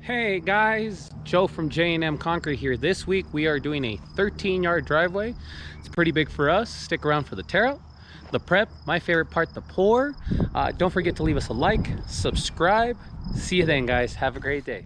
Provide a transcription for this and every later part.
Hey guys, Joe from J&M Concrete here. This week we are doing a 13-yard driveway. It's pretty big for us. Stick around for the tear out, the prep, my favorite part, the pour. Don't forget to leave us a like, subscribe. See you then, guys. Have a great day.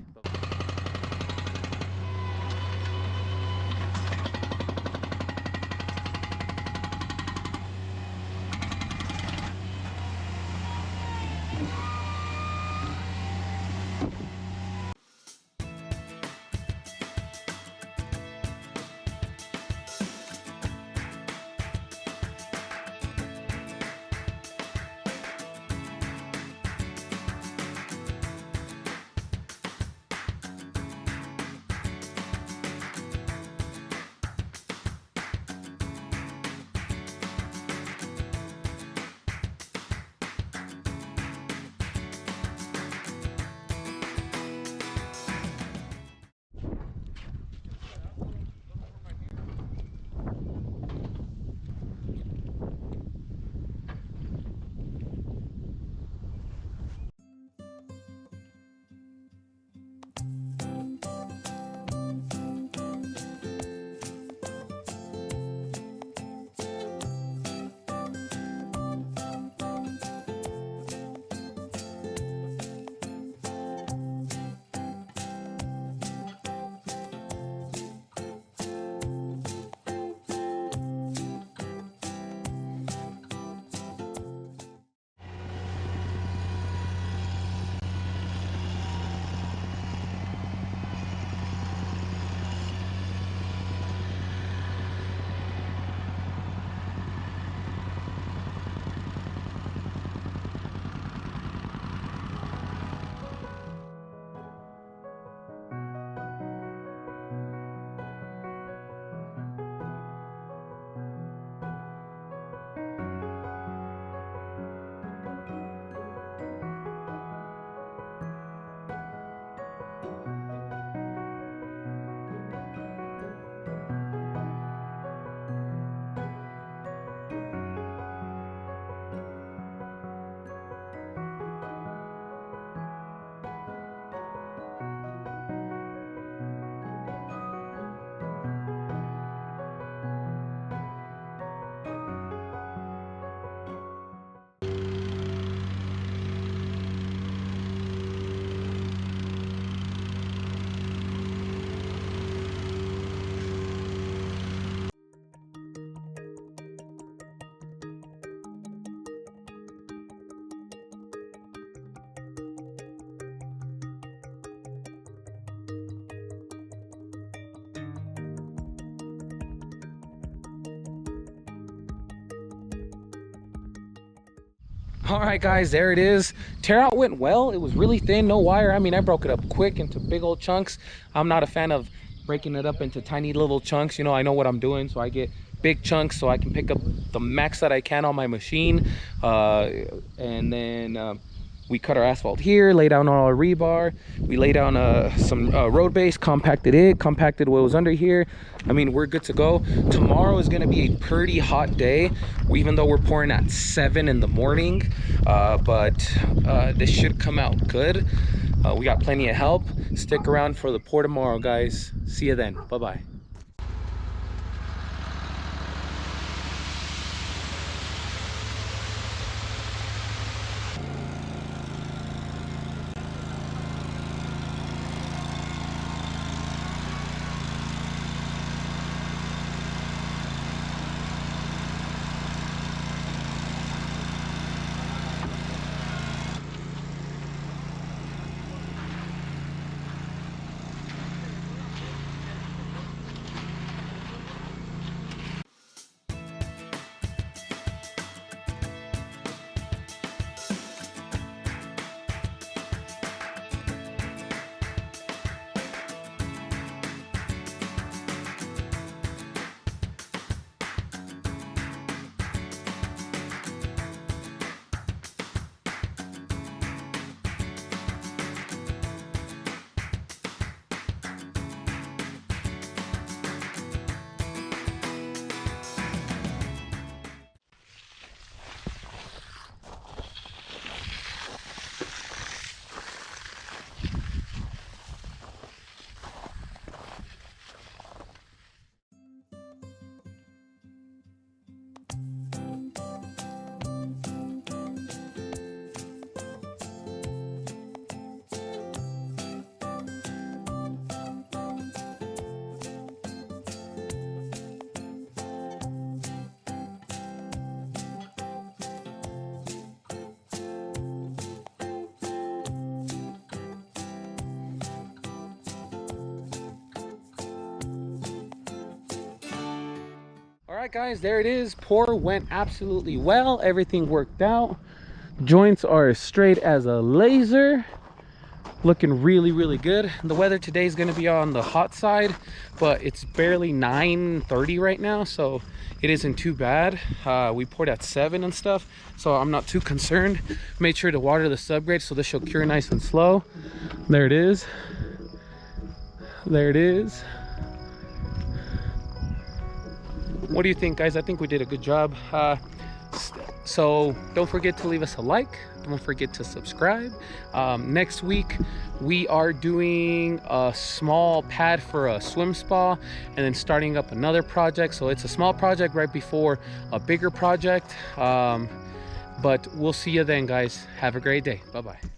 All right, guys, there it is. Tear out went well. It was really thin, no wire. I mean, I broke it up quick into big old chunks. I'm not a fan of breaking it up into tiny little chunks. You know, I know what I'm doing, so I get big chunks so I can pick up the max that I can on my machine. And then we cut our asphalt here, lay down all our rebar. We lay down some road base, compacted what was under here. I mean, we're good to go. Tomorrow is gonna be a pretty hot day, even though we're pouring at 7 in the morning. But this should come out good. We got plenty of help. Stick around for the pour tomorrow, guys. See you then. Bye-bye. right, guys, there it is. Pour went absolutely well. Everything worked out. Joints are as straight as a laser. Looking really good. The weather today is going to be on the hot side, but it's barely 9:30 right now, so it isn't too bad. We poured at 7 and stuff, so I'm not too concerned. Made sure to water the subgrade so this should cure nice and slow. There it is. There it is. What do you think, guys? I think we did a good job. So don't forget to leave us a like. Don't forget to subscribe. Next week we are doing a small pad for a swim spa and then starting up another project. So it's a small project right before a bigger project. But we'll see you then, guys. Have a great day. Bye-bye.